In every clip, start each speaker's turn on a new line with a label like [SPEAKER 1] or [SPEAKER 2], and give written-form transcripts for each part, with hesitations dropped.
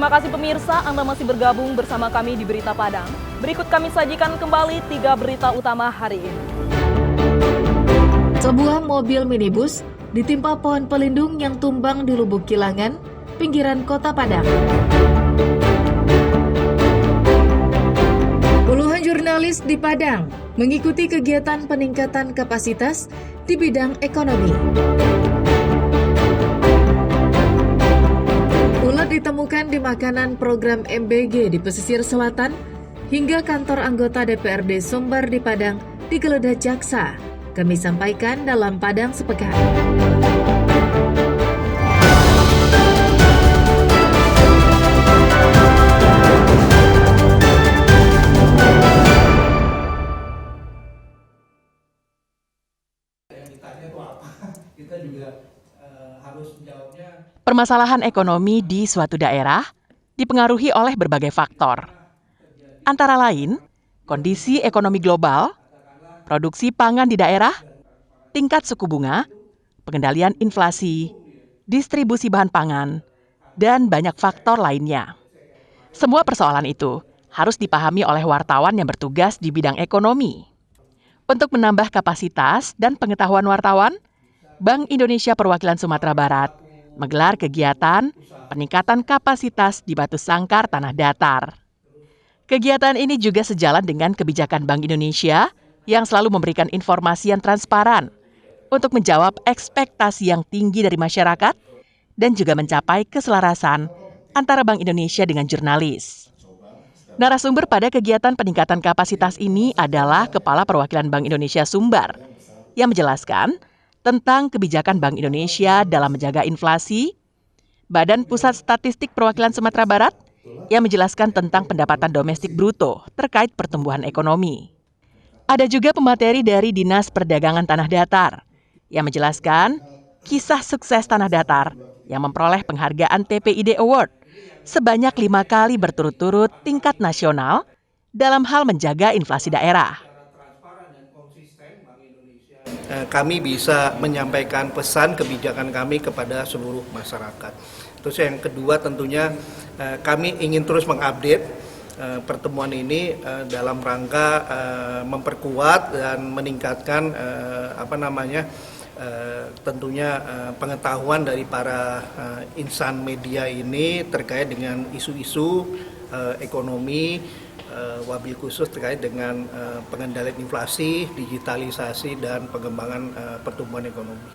[SPEAKER 1] Terima kasih pemirsa, Anda masih bergabung bersama kami di Berita Padang. Berikut kami sajikan kembali 3 berita utama hari ini.
[SPEAKER 2] Sebuah mobil minibus ditimpa pohon pelindung yang tumbang di Lubuk Kilangan, pinggiran Kota Padang. Puluhan jurnalis di Padang mengikuti kegiatan peningkatan kapasitas di bidang ekonomi. Ulat ditemukan di makanan program MBG di pesisir selatan hingga kantor anggota DPRD Sumbar di Padang digeledah jaksa. Kami sampaikan dalam Padang Sepekan.
[SPEAKER 3] Permasalahan ekonomi di suatu daerah dipengaruhi oleh berbagai faktor. Antara lain, kondisi ekonomi global, produksi pangan di daerah, tingkat suku bunga, pengendalian inflasi, distribusi bahan pangan, dan banyak faktor lainnya. Semua persoalan itu harus dipahami oleh wartawan yang bertugas di bidang ekonomi. Untuk menambah kapasitas dan pengetahuan wartawan, Bank Indonesia Perwakilan Sumatera Barat menggelar kegiatan peningkatan kapasitas di Batu Sangkar Tanah Datar. Kegiatan ini juga sejalan dengan kebijakan Bank Indonesia yang selalu memberikan informasi yang transparan untuk menjawab ekspektasi yang tinggi dari masyarakat dan juga mencapai keselarasan antara Bank Indonesia dengan jurnalis. Narasumber pada kegiatan peningkatan kapasitas ini adalah Kepala Perwakilan Bank Indonesia Sumbar yang menjelaskan tentang kebijakan Bank Indonesia dalam menjaga inflasi, Badan Pusat Statistik Perwakilan Sumatera Barat yang menjelaskan tentang pendapatan domestik bruto terkait pertumbuhan ekonomi. Ada juga pemateri dari Dinas Perdagangan Tanah Datar yang menjelaskan kisah sukses Tanah Datar yang memperoleh penghargaan TPID Award sebanyak 5 kali berturut-turut tingkat nasional dalam hal menjaga inflasi daerah.
[SPEAKER 4] Kami bisa menyampaikan pesan kebijakan kami kepada seluruh masyarakat. Terus yang kedua tentunya kami ingin terus mengupdate pertemuan ini dalam rangka memperkuat dan meningkatkan tentunya pengetahuan dari para insan media ini terkait dengan isu-isu ekonomi, wabil khusus terkait dengan pengendalian inflasi, digitalisasi, dan pengembangan pertumbuhan ekonomi.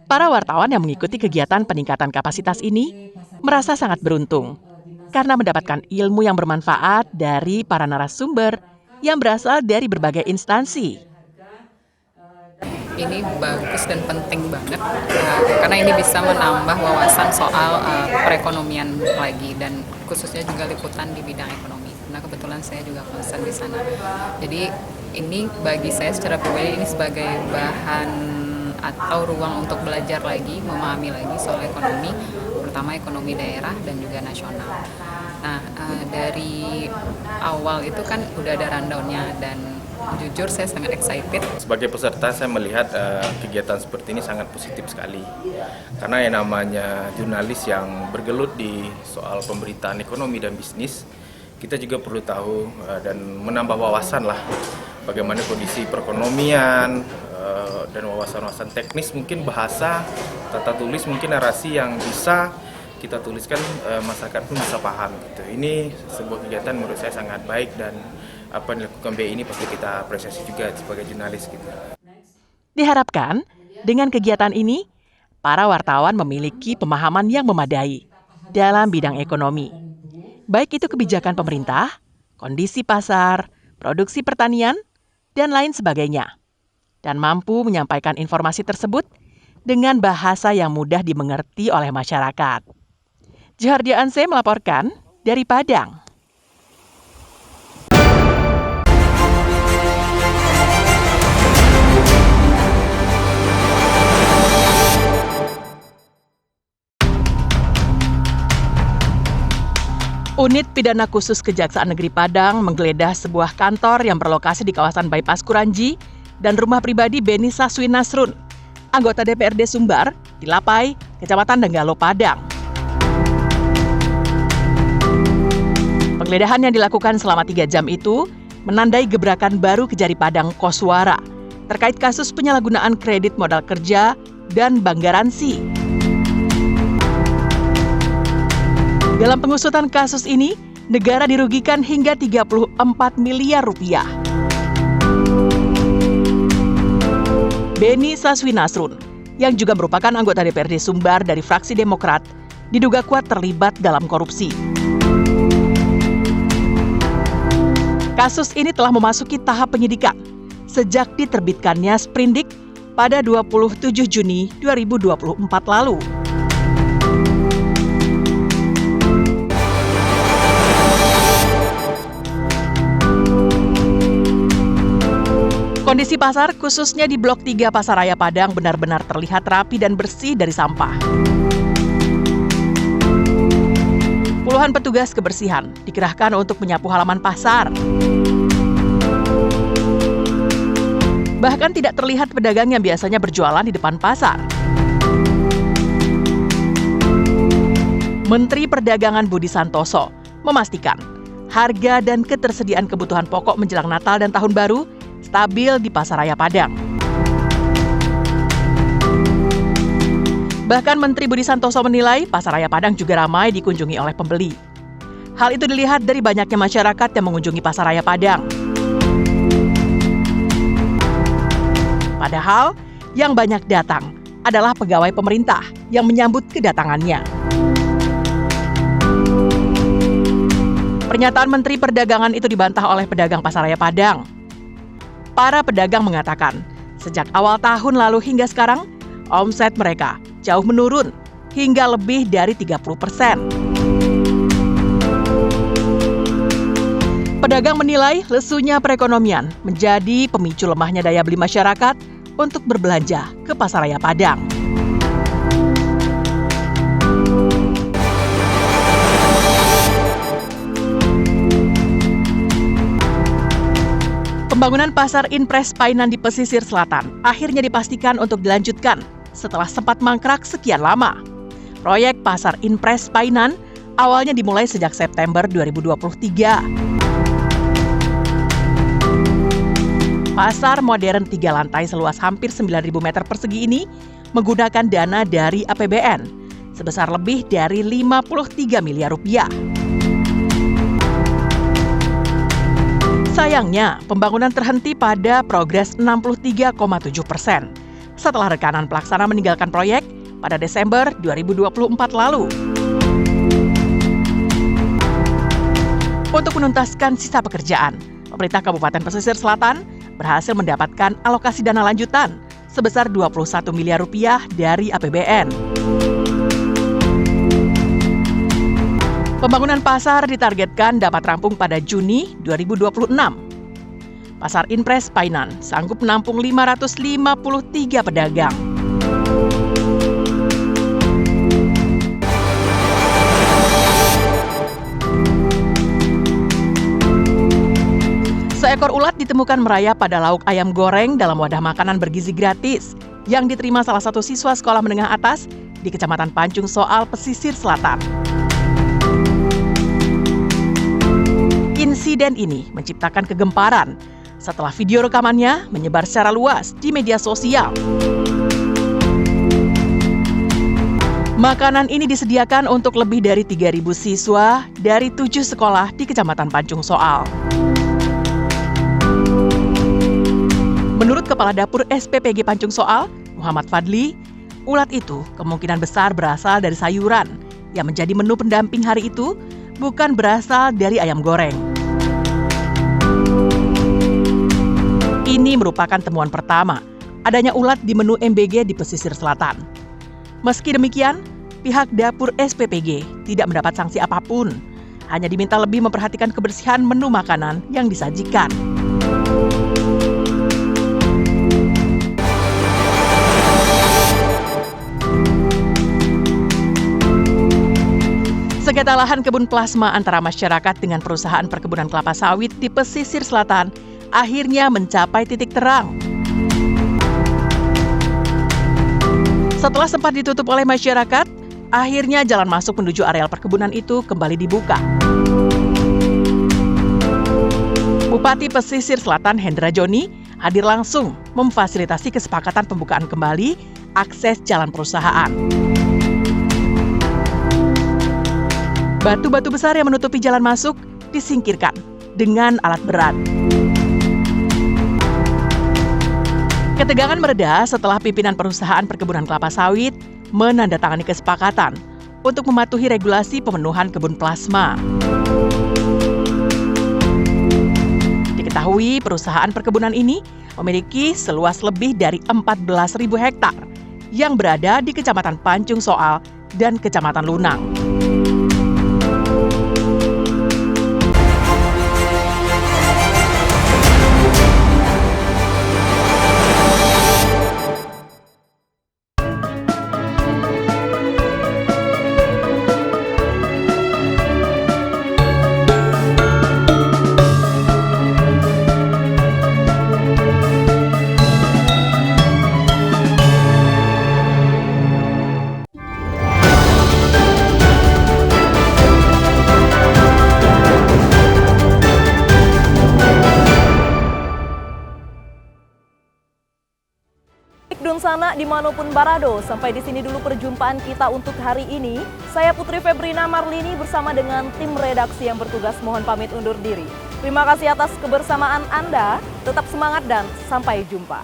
[SPEAKER 3] Para wartawan yang mengikuti kegiatan peningkatan kapasitas ini merasa sangat beruntung karena mendapatkan ilmu yang bermanfaat dari para narasumber yang berasal dari berbagai instansi.
[SPEAKER 5] Ini bagus dan penting banget karena ini bisa menambah wawasan soal perekonomian lagi dan khususnya juga liputan di bidang ekonomi. Nah kebetulan saya juga konsen di sana. Jadi ini bagi saya secara pribadi ini sebagai bahan atau ruang untuk belajar lagi, memahami lagi soal ekonomi, terutama ekonomi daerah dan juga nasional. Nah dari awal itu kan udah ada rundown-nya dan jujur saya sangat excited.
[SPEAKER 6] Sebagai peserta saya melihat kegiatan seperti ini sangat positif sekali. Karena yang namanya jurnalis yang bergelut di soal pemberitaan ekonomi dan bisnis, kita juga perlu tahu dan menambah wawasan lah bagaimana kondisi perekonomian dan wawasan-wawasan teknis, mungkin bahasa, tata tulis, mungkin narasi yang bisa kita tuliskan masyarakat pun bisa paham gitu. Ini sebuah kegiatan menurut saya sangat baik dan apa yang dilakukan BI ini pasti kita apresiasi juga sebagai jurnalis gitu.
[SPEAKER 3] Diharapkan dengan kegiatan ini para wartawan memiliki pemahaman yang memadai dalam bidang ekonomi. Baik itu kebijakan pemerintah, kondisi pasar, produksi pertanian, dan lain sebagainya. Dan mampu menyampaikan informasi tersebut dengan bahasa yang mudah dimengerti oleh masyarakat. Johardia Anse melaporkan dari Padang. Unit Pidana Khusus Kejaksaan Negeri Padang menggeledah sebuah kantor yang berlokasi di kawasan Bypass Kuranji dan rumah pribadi Beni Saswi Nasrun, anggota DPRD Sumbar, di Lapai, Kecamatan Denggalo, Padang. Penggeledahan yang dilakukan selama 3 jam itu menandai gebrakan baru Kejari Padang Koswara terkait kasus penyalahgunaan kredit modal kerja dan bank garansi. Dalam pengusutan kasus ini, negara dirugikan hingga 34 miliar rupiah. Beni Saswi Nasrun, yang juga merupakan anggota DPRD Sumbar dari fraksi Demokrat, diduga kuat terlibat dalam korupsi. Kasus ini telah memasuki tahap penyidikan sejak diterbitkannya sprindik pada 27 Juni 2024 lalu. Kondisi pasar, khususnya di Blok 3 Pasaraya Padang, benar-benar terlihat rapi dan bersih dari sampah. Puluhan petugas kebersihan dikerahkan untuk menyapu halaman pasar. Bahkan tidak terlihat pedagang yang biasanya berjualan di depan pasar. Menteri Perdagangan Budi Santoso memastikan harga dan ketersediaan kebutuhan pokok menjelang Natal dan Tahun Baru stabil di Pasaraya Padang. Bahkan Menteri Budi Santoso menilai Pasaraya Padang juga ramai dikunjungi oleh pembeli. Hal itu dilihat dari banyaknya masyarakat yang mengunjungi Pasaraya Padang. Padahal yang banyak datang adalah pegawai pemerintah yang menyambut kedatangannya. Pernyataan Menteri Perdagangan itu dibantah oleh pedagang Pasaraya Padang. Para pedagang mengatakan, sejak awal tahun lalu hingga sekarang, omset mereka jauh menurun hingga lebih dari 30%. Pedagang menilai lesunya perekonomian menjadi pemicu lemahnya daya beli masyarakat untuk berbelanja ke Pasaraya Padang. Pembangunan pasar Inpres Painan di pesisir selatan akhirnya dipastikan untuk dilanjutkan setelah sempat mangkrak sekian lama. Proyek pasar Inpres Painan awalnya dimulai sejak September 2023. Pasar modern 3 lantai seluas hampir 9.000 meter persegi ini menggunakan dana dari APBN sebesar lebih dari 53 miliar rupiah. Sayangnya, pembangunan terhenti pada progres 63,7% setelah rekanan pelaksana meninggalkan proyek pada Desember 2024 lalu. Untuk menuntaskan sisa pekerjaan, pemerintah Kabupaten Pesisir Selatan berhasil mendapatkan alokasi dana lanjutan sebesar 21 miliar rupiah dari APBN. Pembangunan pasar ditargetkan dapat rampung pada Juni 2026. Pasar Inpres Painan sanggup menampung 553 pedagang. Seekor ulat ditemukan merayap pada lauk ayam goreng dalam wadah makanan bergizi gratis yang diterima salah satu siswa sekolah menengah atas di Kecamatan Pancung Soal, Pesisir Selatan. Insiden ini menciptakan kegemparan setelah video rekamannya menyebar secara luas di media sosial. Makanan ini disediakan untuk lebih dari 3.000 siswa dari 7 sekolah di Kecamatan Pancung Soal. Menurut Kepala Dapur SPPG Pancung Soal, Muhammad Fadli, ulat itu kemungkinan besar berasal dari sayuran yang menjadi menu pendamping hari itu, bukan berasal dari ayam goreng. Ini merupakan temuan pertama adanya ulat di menu MBG di pesisir selatan. Meski demikian, pihak dapur SPPG tidak mendapat sanksi apapun, hanya diminta lebih memperhatikan kebersihan menu makanan yang disajikan. Sengketa lahan kebun plasma antara masyarakat dengan perusahaan perkebunan kelapa sawit di pesisir selatan akhirnya mencapai titik terang. Setelah sempat ditutup oleh masyarakat, akhirnya jalan masuk menuju areal perkebunan itu kembali dibuka. Bupati Pesisir Selatan Hendra Joni hadir langsung memfasilitasi kesepakatan pembukaan kembali akses jalan perusahaan. Batu-batu besar yang menutupi jalan masuk disingkirkan dengan alat berat. Ketegangan mereda setelah pimpinan perusahaan perkebunan kelapa sawit menandatangani kesepakatan untuk mematuhi regulasi pemenuhan kebun plasma. Diketahui perusahaan perkebunan ini memiliki seluas lebih dari 14.000 hektar yang berada di Kecamatan Pancung Soal dan Kecamatan Lunang.
[SPEAKER 1] Sana dimanapun Barado, sampai di sini dulu perjumpaan kita untuk hari ini. Saya Putri Febrina Marlini bersama dengan tim redaksi yang bertugas mohon pamit undur diri. Terima kasih atas kebersamaan Anda, tetap semangat dan sampai jumpa.